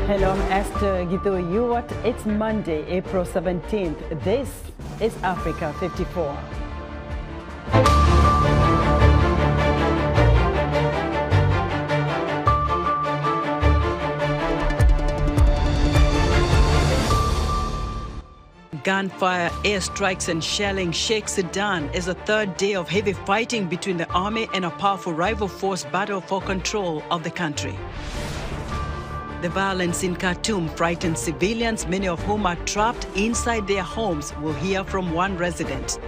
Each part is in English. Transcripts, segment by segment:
Hello, I'm Esther Githu-Ewart. It's Monday, April 17th. This is Africa 54. Gunfire, airstrikes and shelling shake Sudan as a third day of heavy fighting between the army and a powerful rival force battle for control of the country. The violence in Khartoum frightens civilians, many of whom are trapped inside their homes. We'll hear from one resident.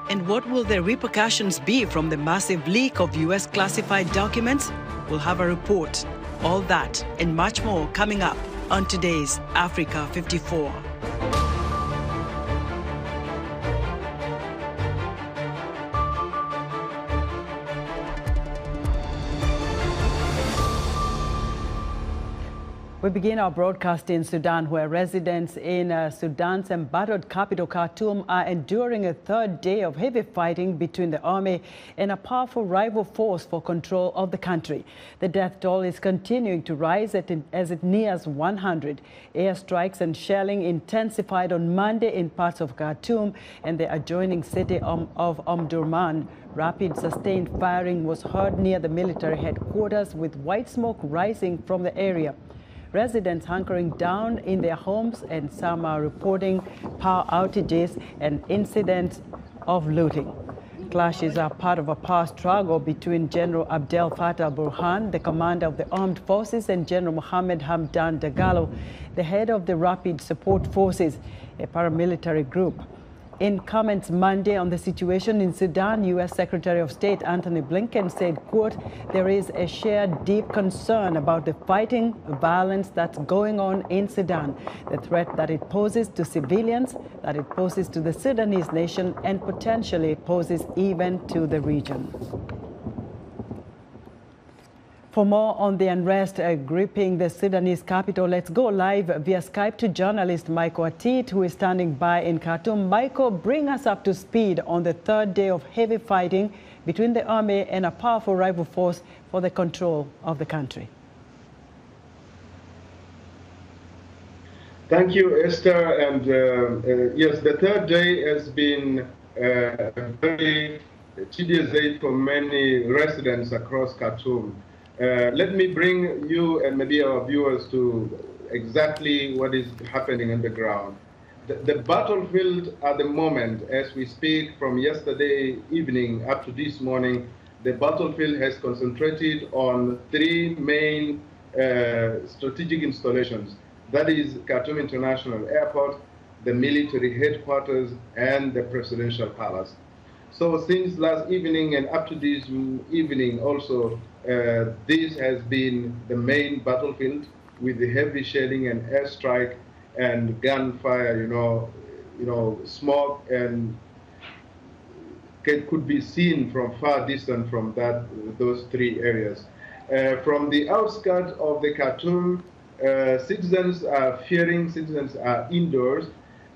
And what will the repercussions be from the massive leak of U.S. classified documents? We'll have a report. All that and much more coming up on today's Africa 54. We begin our broadcast in Sudan, where residents in Sudan's embattled capital Khartoum are enduring a third day of heavy fighting between the army and a powerful rival force for control of the country. The death toll is continuing to rise as it nears 100. Airstrikes and shelling intensified on Monday in parts of Khartoum and the adjoining city of Omdurman. Rapid sustained firing was heard near the military headquarters, with white smoke rising from the area. Residents hunkering down in their homes, and some are reporting power outages and incidents of looting. Clashes are part of a power struggle between General Abdel Fattah al-Burhan, the commander of the armed forces, and General Mohammed Hamdan Dagalo, the head of the Rapid Support Forces, a paramilitary group. In comments Monday on the situation in Sudan, U.S. Secretary of State Antony Blinken said, quote, "There is a shared deep concern about the fighting violence that's going on in Sudan, the threat that it poses to civilians, that it poses to the Sudanese nation, and potentially poses even to the region." For more on the unrest gripping the Sudanese capital, let's go live via Skype to journalist Michael Atit, who is standing by in Khartoum. Michael, bring us up to speed on the third day of heavy fighting between the army and a powerful rival force for the control of the country. Thank you, Esther. And yes, the third day has been a very tedious day for many residents across Khartoum. Let me bring you and maybe our viewers to exactly what is happening on the ground. The battlefield at the moment, as we speak, from yesterday evening up to this morning, the battlefield has concentrated on three main strategic installations. That is Khartoum International Airport, the military headquarters, and the presidential palace. So since last evening and up to this evening also, this has been the main battlefield, with the heavy shelling and airstrike and gunfire. Smoke and could be seen from far distance from those three areas. From the outskirts of the Khartoum, citizens are fearing. Citizens are indoors,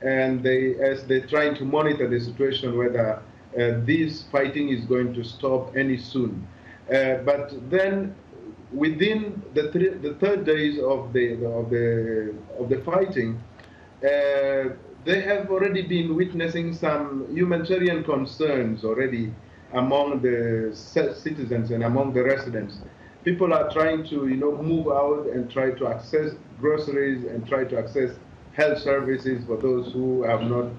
and as they're trying to monitor the situation, whether this fighting is going to stop any soon. But then, within the third days of the fighting, they have already been witnessing some humanitarian concerns already among the citizens and among the residents. People are trying to move out and try to access groceries and try to access health services for those who have not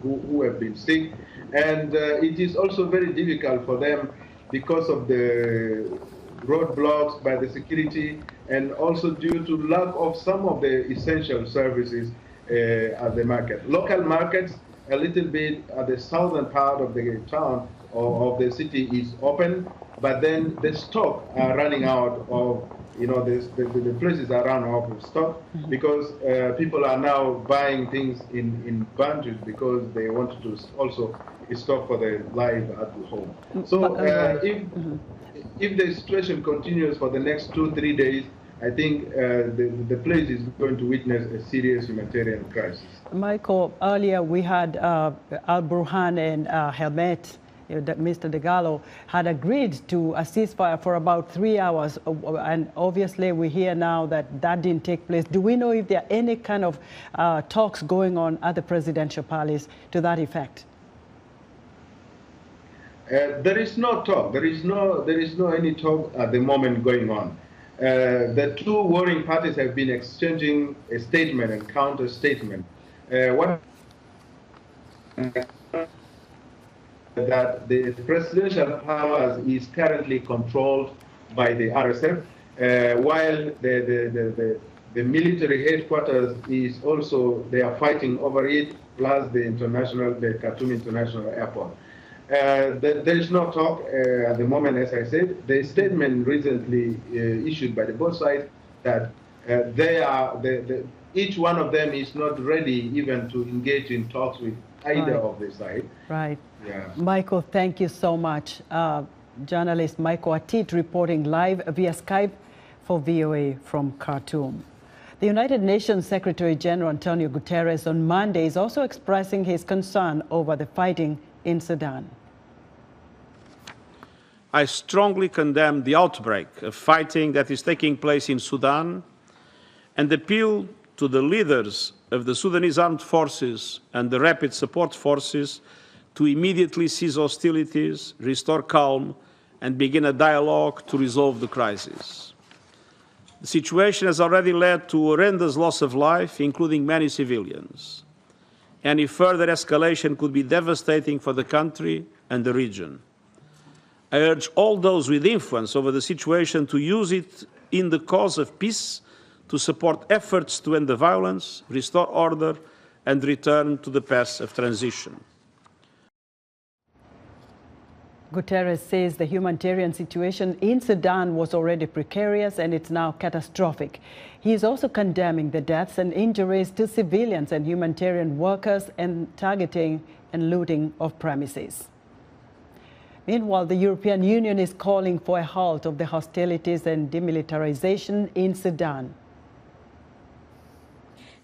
who have been sick, and it is also very difficult for them because of the roadblocks by the security, and also due to lack of some of the essential services at the market. Local markets, a little bit at the southern part of the town or of the city, is open, but then the stock are running out of. The places are run out of stock because people are now buying things in bunches because they want to also stock for their life at home. So if the situation continues for the next 2-3 days, I think the place is going to witness a serious humanitarian crisis. Michael, earlier we had al-Burhan and Helmet Mr. Degalo, had agreed to a ceasefire for about 3 hours. And obviously we hear now that that didn't take place. Do we know if there are any kind of talks going on at the presidential palace to that effect? There is no talk. There is no any talk at the moment going on. The two warring parties have been exchanging a statement and counter statement. What that the presidential powers is currently controlled by the RSF, while the military headquarters is also, they are fighting over it, plus the Khartoum International Airport. There is no talk at the moment, as I said. The statement recently issued by both sides that each one of them is not ready even to engage in talks with either of the side. Right. Yeah. Michael, thank you so much. Journalist Michael Atit reporting live via Skype for VOA from Khartoum. The United Nations Secretary General Antonio Guterres on Monday is also expressing his concern over the fighting in Sudan. I strongly condemn the outbreak of fighting that is taking place in Sudan and appeal to the leaders of the Sudanese armed forces and the rapid support forces to immediately cease hostilities, restore calm, and begin a dialogue to resolve the crisis. The situation has already led to horrendous loss of life, including many civilians. Any further escalation could be devastating for the country and the region. I urge all those with influence over the situation to use it in the cause of peace, to support efforts to end the violence, restore order, and return to the path of transition. Guterres says the humanitarian situation in Sudan was already precarious and it's now catastrophic. He is also condemning the deaths and injuries to civilians and humanitarian workers and targeting and looting of premises. Meanwhile, the European Union is calling for a halt of the hostilities and demilitarization in Sudan.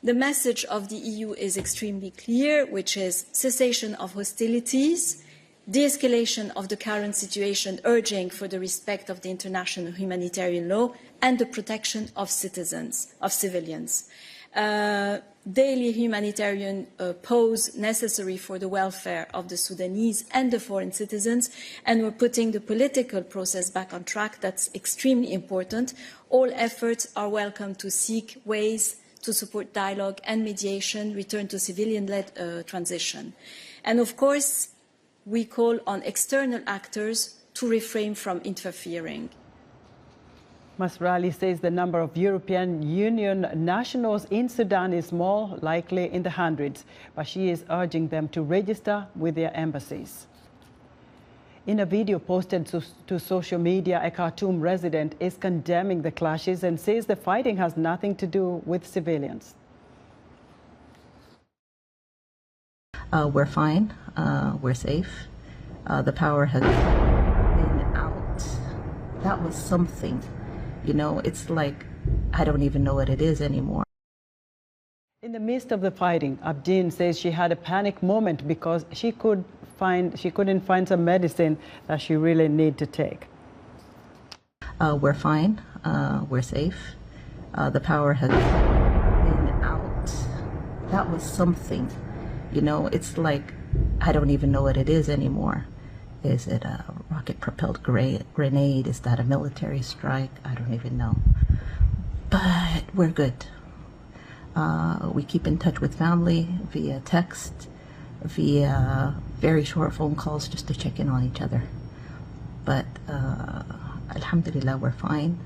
The message of the EU is extremely clear, which is cessation of hostilities, de-escalation of the current situation, urging for the respect of the international humanitarian law and the protection of civilians. Daily humanitarian pause necessary for the welfare of the Sudanese and the foreign citizens, and we're putting the political process back on track. That's extremely important. All efforts are welcome to seek ways to support dialogue and mediation, return to civilian-led transition. And of course, we call on external actors to refrain from interfering. Masrali says the number of European Union nationals in Sudan is more likely in the hundreds, but she is urging them to register with their embassies. In a video posted to social media, a Khartoum resident is condemning the clashes and says the fighting has nothing to do with civilians. We're fine. We're safe. The power has been out. That was something. You know, it's like, I don't even know what it is anymore. In the midst of the fighting, Abdin says she had a panic moment because she couldn't find some medicine that she really need to take. We're fine. We're safe. The power has been out. That was something. You know, it's like, I don't even know what it is anymore. Is it a rocket-propelled grenade? Is that a military strike? I don't even know. But we're good. We keep in touch with family via text, via very short phone calls just to check in on each other. But alhamdulillah, we're fine.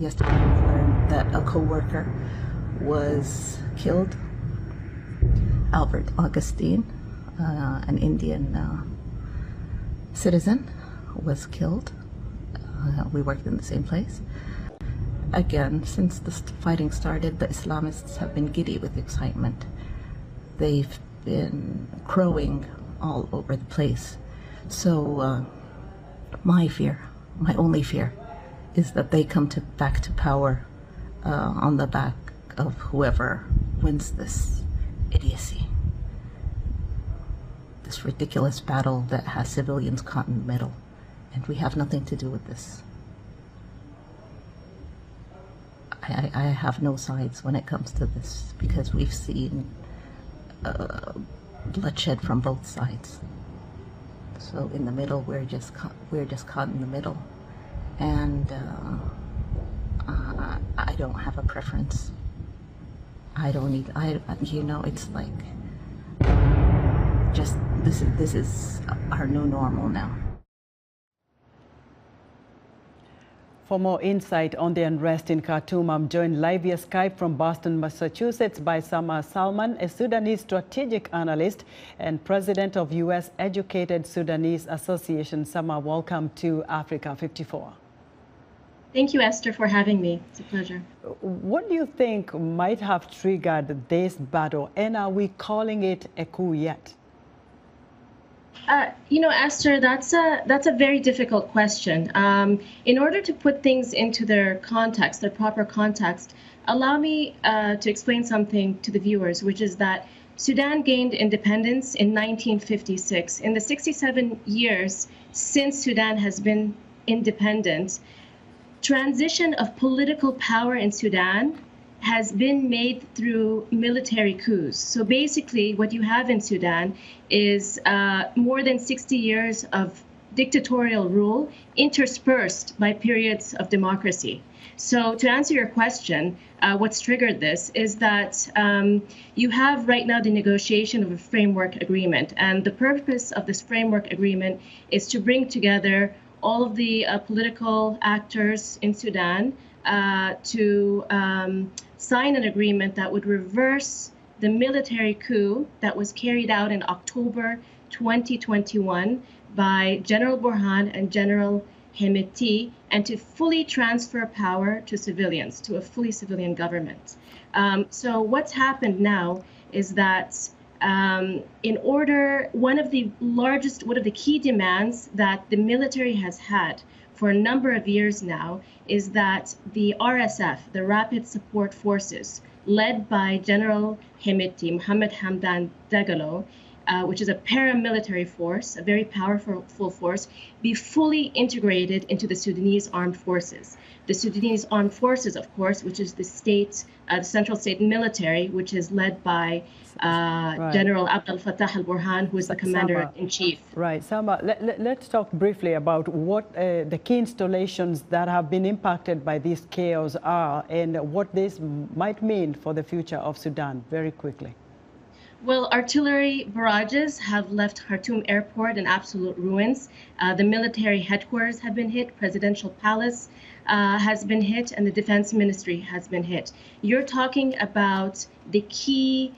Yesterday we learned that a co-worker was killed. Albert Augustine, an Indian citizen, was killed. We worked in the same place. Again, since the fighting started, the Islamists have been giddy with excitement. They've been crowing all over the place. So my fear, my only fear, is that they come back to power on the back of whoever wins this idiocy. this ridiculous battle that has civilians caught in the middle, and we have nothing to do with this. I have no sides when it comes to this, because we've seen bloodshed from both sides. So in the middle, we're just caught in the middle, and I don't have a preference. It's like just this is our new normal now. For more insight on the unrest in Khartoum, I'm joined live via Skype from Boston, Massachusetts by Sama Salman, a Sudanese strategic analyst and president of U.S. Educated Sudanese Association. Sama, welcome to Africa 54. Thank you, Esther, for having me. It's a pleasure. What do you think might have triggered this battle, and are we calling it a coup yet? Esther, that's a very difficult question. In order to put things into their context, their proper context, allow me to explain something to the viewers, which is that Sudan gained independence in 1956. In the 67 years since Sudan has been independent, transition of political power in Sudan has been made through military coups. So basically what you have in Sudan is more than 60 years of dictatorial rule interspersed by periods of democracy. So to answer your question, what's triggered this is that you have right now the negotiation of a framework agreement. And the purpose of this framework agreement is to bring together all of the political actors in Sudan to sign an agreement that would reverse the military coup that was carried out in October 2021 by General Burhan and General Hemeti, and to fully transfer power to civilians, to a fully civilian government. So what's happened now is that one of the key demands that the military has had for a number of years now is that the RSF, the Rapid Support Forces, led by General Hemeti, Mohammed Hamdan Dagalo, which is a paramilitary force, a very powerful force, be fully integrated into the Sudanese armed forces. The Sudanese armed forces, of course, which is the central state military, which is led by General Abdel Fattah al-Burhan, who is the commander-in-chief. Right. Sama, let's talk briefly about what the key installations that have been impacted by this chaos are and what this might mean for the future of Sudan, very quickly. Well, artillery barrages have left Khartoum airport in absolute ruins. The military headquarters have been hit, presidential palace has been hit, and the defense ministry has been hit. You're talking about the key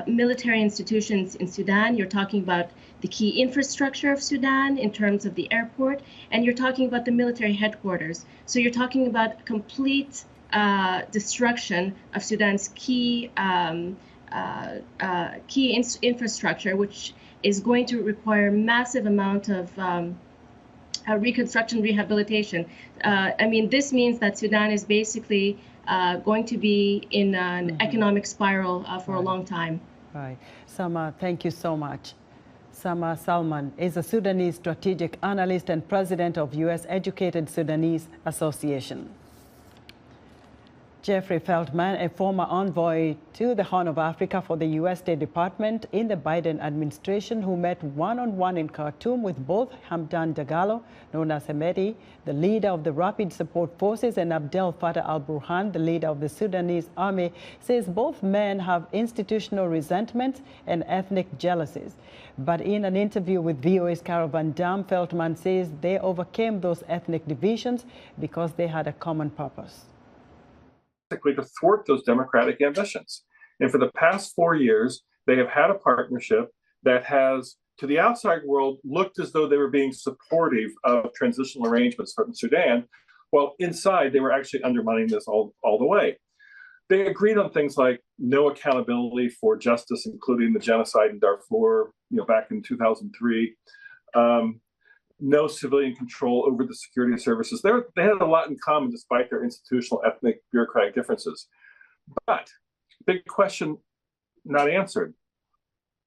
military institutions in Sudan. You're talking about the key infrastructure of Sudan in terms of the airport, and you're talking about the military headquarters. So you're talking about complete destruction of Sudan's key infrastructure, which is going to require massive amount of reconstruction, rehabilitation. This means that Sudan is basically going to be in an economic spiral for a long time. Right. Sama, thank you so much. Sama Salman is a Sudanese strategic analyst and president of U.S. Educated Sudanese Association. Jeffrey Feltman, a former envoy to the Horn of Africa for the U.S. State Department in the Biden administration, who met one-on-one in Khartoum with both Hamdan Dagalo, known as Hemeti, the leader of the Rapid Support Forces, and Abdel Fattah al-Burhan, the leader of the Sudanese army, says both men have institutional resentments and ethnic jealousies. But in an interview with VOA's Carol Van Dam, Feltman says they overcame those ethnic divisions because they had a common purpose. To thwart those democratic ambitions. And for the past 4 years, they have had a partnership that has, to the outside world, looked as though they were being supportive of transitional arrangements from Sudan, while inside they were actually undermining this all the way. They agreed on things like no accountability for justice, including the genocide in Darfur, back in 2003. No civilian control over the security services. They had a lot in common despite their institutional, ethnic, bureaucratic differences. But big question not answered.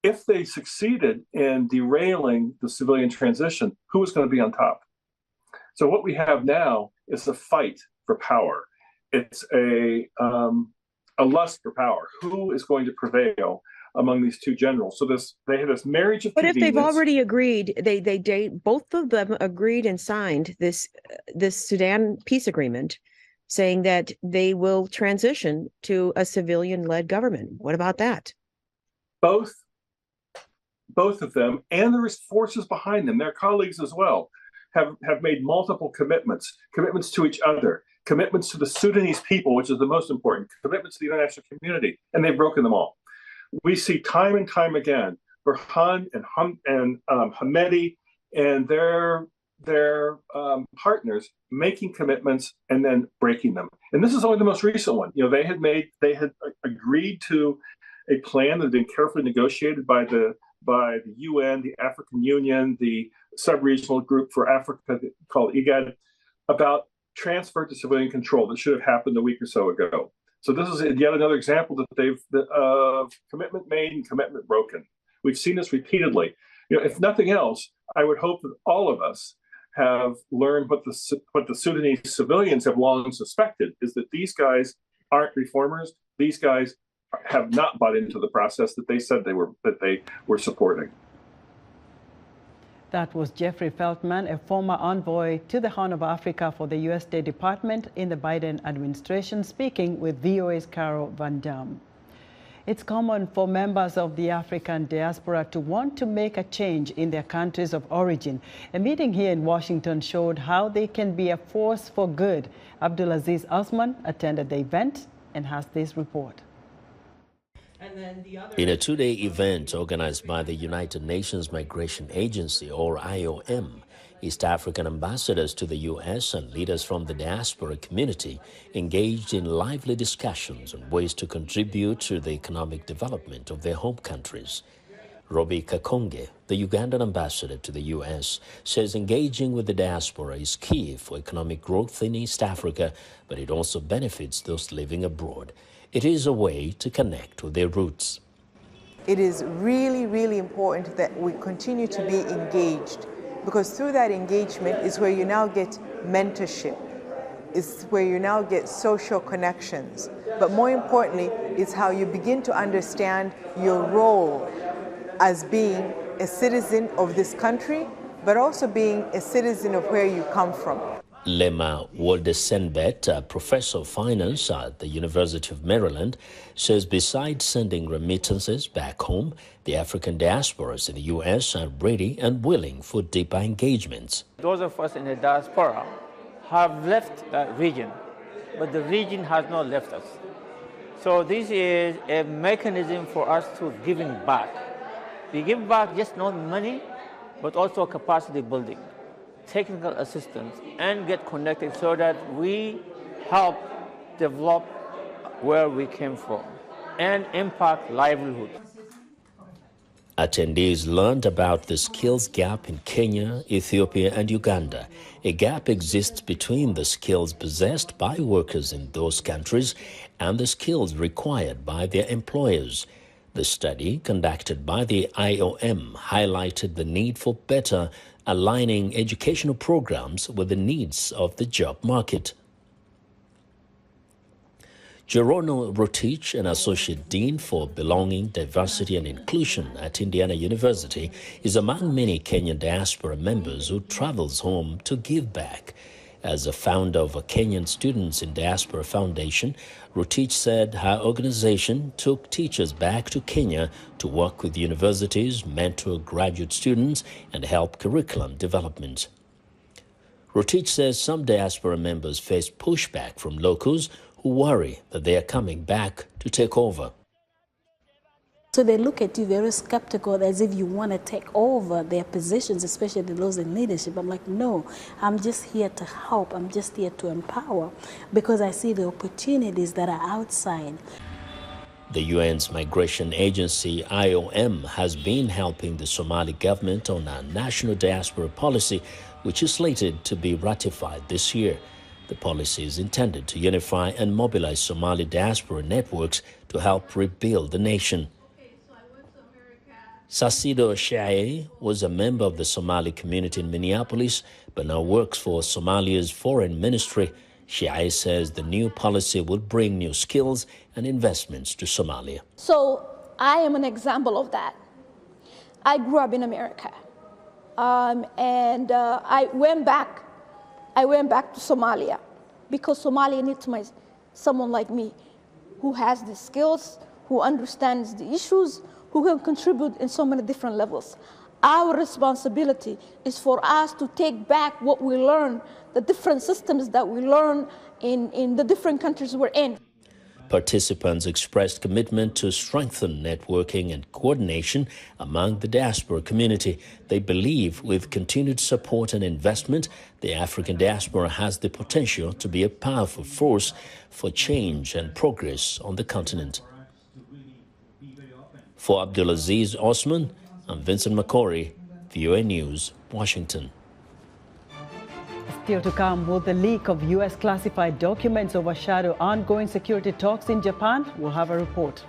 if they succeeded in derailing the civilian transition, who was going to be on top? So what we have now is a fight for power. It's a lust for power. Who is going to prevail among these two generals? So they had this marriage of convenience. But if they've already agreed, they both of them agreed and signed this Sudan peace agreement, saying that they will transition to a civilian-led government. What about that? Both of them, and there is forces behind them, their colleagues as well, have made multiple commitments to each other, commitments to the Sudanese people, which is the most important, commitments to the international community, and they've broken them all. We see time and time again, Burhan and Hamedi and their partners making commitments and then breaking them. And this is only the most recent one. They had agreed to a plan that had been carefully negotiated by the UN, the African Union, the sub-regional group for Africa called IGAD, about transfer to civilian control that should have happened a week or so ago. So this is yet another example that they've commitment made and commitment broken. We've seen this repeatedly. If nothing else, I would hope that all of us have learned what the Sudanese civilians have long suspected, is that these guys aren't reformers. These guys have not bought into the process that they said they were supporting. That was Jeffrey Feltman, a former envoy to the Horn of Africa for the U.S. State Department in the Biden administration, speaking with VOA's Carol Van Dam. It's common for members of the African diaspora to want to make a change in their countries of origin. A meeting here in Washington showed how they can be a force for good. Abdulaziz Osman attended the event and has this report. In a two-day event organized by the United Nations Migration Agency, or IOM, East African ambassadors to the U.S. and leaders from the diaspora community engaged in lively discussions on ways to contribute to the economic development of their home countries. Robbie Kakonge, the Ugandan ambassador to the U.S., says engaging with the diaspora is key for economic growth in East Africa, but it also benefits those living abroad. It is a way to connect with their roots. It is really, really important that we continue to be engaged, because through that engagement is where you now get mentorship, it's where you now get social connections. But more importantly, it's how you begin to understand your role as being a citizen of this country, but also being a citizen of where you come from. Lema Woldesenbet, a professor of finance at the University of Maryland, says besides sending remittances back home, the African diasporas in the U.S. are ready and willing for deeper engagements. Those of us in the diaspora have left that region, but the region has not left us. So this is a mechanism for us to giving back. We give back just not money, but also capacity building, technical assistance, and get connected so that we help develop where we came from and impact livelihood. Attendees learned about the skills gap in Kenya, Ethiopia, and Uganda. A gap exists between the skills possessed by workers in those countries and the skills required by their employers. The study, conducted by the IOM, highlighted the need for better aligning educational programs with the needs of the job market. Gerono Rotich, an associate dean for belonging, diversity and inclusion at Indiana University, is among many Kenyan diaspora members who travels home to give back. As a founder of a Kenyan Students in Diaspora Foundation, Rotich said her organization took teachers back to Kenya to work with universities, mentor graduate students, and help curriculum development. Rotich says some diaspora members face pushback from locals who worry that they are coming back to take over. So they look at you very skeptical, as if you want to take over their positions, especially those in leadership. I'm like, no, I'm just here to help. I'm just here to empower, because I see the opportunities that are outside. The UN's migration agency, IOM, has been helping the Somali government on a national diaspora policy, which is slated to be ratified this year. The policy is intended to unify and mobilize Somali diaspora networks to help rebuild the nation. Sacido Shaye was a member of the Somali community in Minneapolis, but now works for Somalia's foreign ministry. Shaye says the new policy will bring new skills and investments to Somalia. So I am an example of that. I grew up in America, and I went back to Somalia because Somalia needs someone like me who has the skills, who understands the issues, who can contribute in so many different levels. Our responsibility is for us to take back what we learned, the different systems that we learn in the different countries we're in. Participants expressed commitment to strengthen networking and coordination among the diaspora community. They believe with continued support and investment, the African diaspora has the potential to be a powerful force for change and progress on the continent. For Abdulaziz Osman, I'm Vincent McCory, VOA News, Washington. Still to come, will the leak of U.S. classified documents overshadow ongoing security talks in Japan? We'll have a report.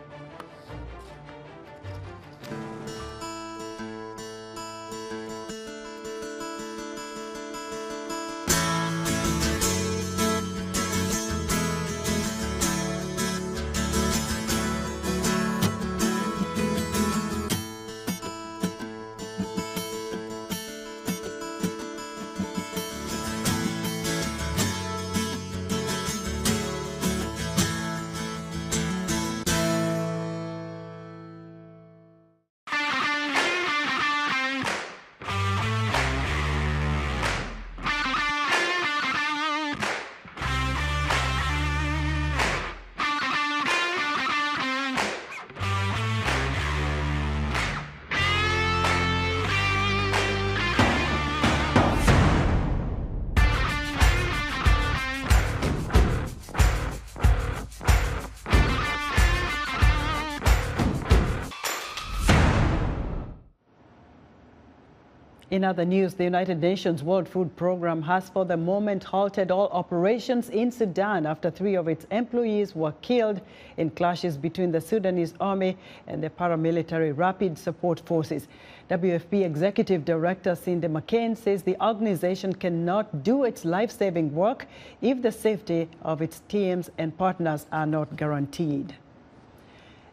In other news, the United Nations World Food Programme has for the moment halted all operations in Sudan after 3 of its employees were killed in clashes between the Sudanese army and the paramilitary Rapid Support Forces. WFP Executive Director Cindy McCain says the organization cannot do its life-saving work if the safety of its teams and partners are not guaranteed.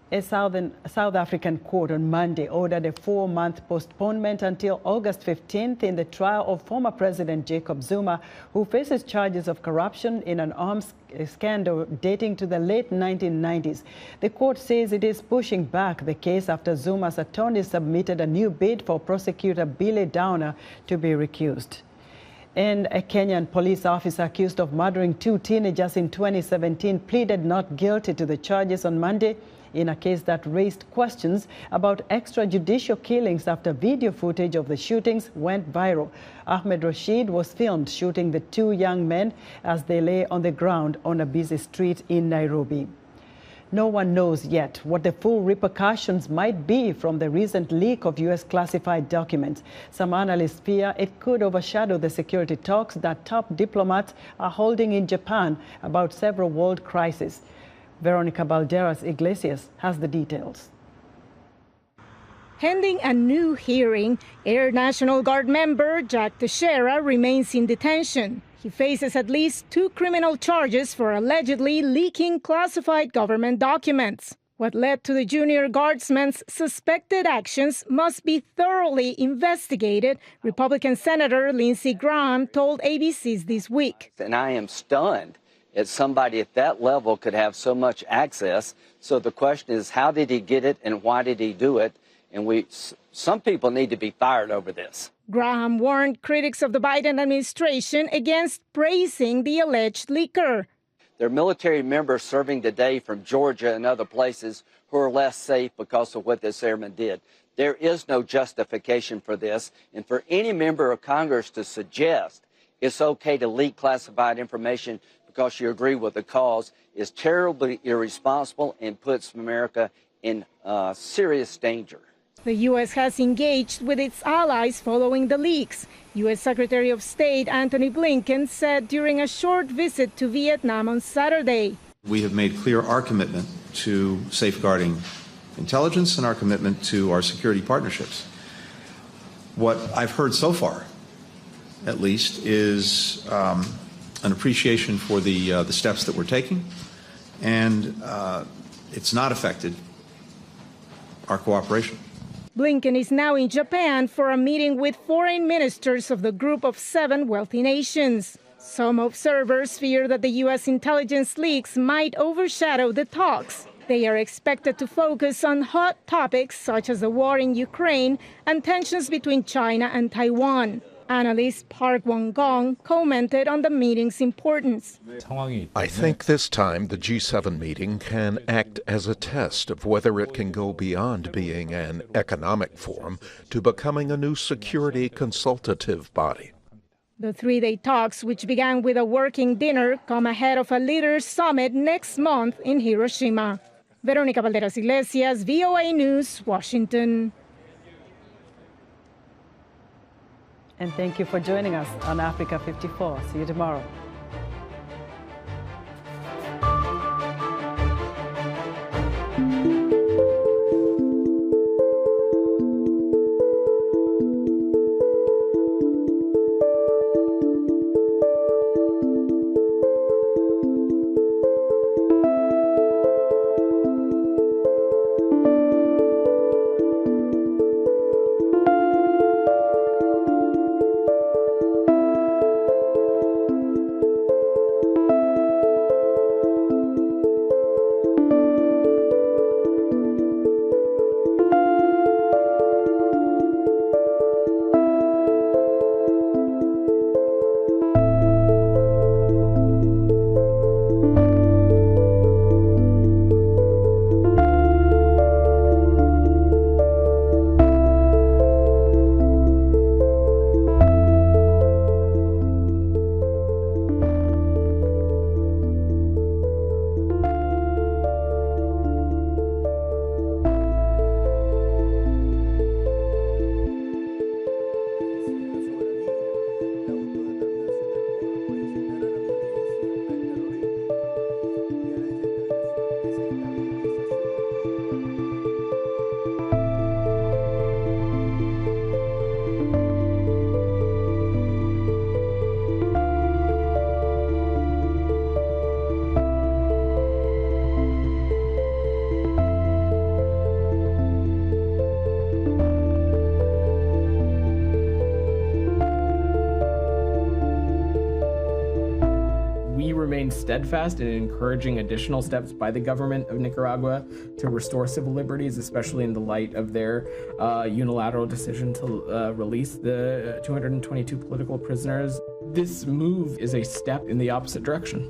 A South African court on Monday ordered a 4-month postponement until August 15th in the trial of former President Jacob Zuma, who faces charges of corruption in an arms scandal dating to the late 1990s. The court says it is pushing back the case after Zuma's attorney submitted a new bid for prosecutor Billy Downer to be recused. And a Kenyan police officer accused of murdering 2 teenagers in 2017 pleaded not guilty to the charges on Monday, in a case that raised questions about extrajudicial killings after video footage of the shootings went viral. Ahmed Rashid was filmed shooting the 2 young men as they lay on the ground on a busy street in Nairobi. No one knows yet what the full repercussions might be from the recent leak of U.S. classified documents. Some analysts fear it could overshadow the security talks that top diplomats are holding in Japan about several world crises. Veronica Balderas Iglesias has the details. Pending a new hearing, Air National Guard member Jack Teixeira remains in detention. He faces at least 2 criminal charges for allegedly leaking classified government documents. What led to the junior guardsman's suspected actions must be thoroughly investigated, Republican Senator Lindsey Graham told ABC's This Week. And I am stunned that somebody at that level could have so much access. So the question is, how did he get it and why did he do it? And some people need to be fired over this. Graham warned critics of the Biden administration against praising the alleged leaker. There are military members serving today from Georgia and other places who are less safe because of what this airman did. There is no justification for this. And for any member of Congress to suggest it's okay to leak classified information because you agree with the cause is terribly irresponsible and puts America in serious danger. The U.S. has engaged with its allies following the leaks. U.S. Secretary of State Antony Blinken said during a short visit to Vietnam on Saturday. We have made clear our commitment to safeguarding intelligence and our commitment to our security partnerships. What I've heard so far, at least, is an appreciation for the steps that we're taking, and it's not affected our cooperation. Blinken is now in Japan for a meeting with foreign ministers of the Group of 7 wealthy nations. Some observers fear that the U.S. intelligence leaks might overshadow the talks. They are expected to focus on hot topics such as the war in Ukraine and tensions between China and Taiwan. Analyst Park Wong-gong commented on the meeting's importance. I think this time the G7 meeting can act as a test of whether it can go beyond being an economic forum to becoming a new security consultative body. The 3-day talks, which began with a working dinner, come ahead of a leaders' summit next month in Hiroshima. Veronica Valderas Iglesias, VOA News, Washington. And thank you for joining us on Africa 54. See you tomorrow. Steadfast in encouraging additional steps by the government of Nicaragua to restore civil liberties, especially in the light of their unilateral decision to release the 222 political prisoners. This move is a step in the opposite direction.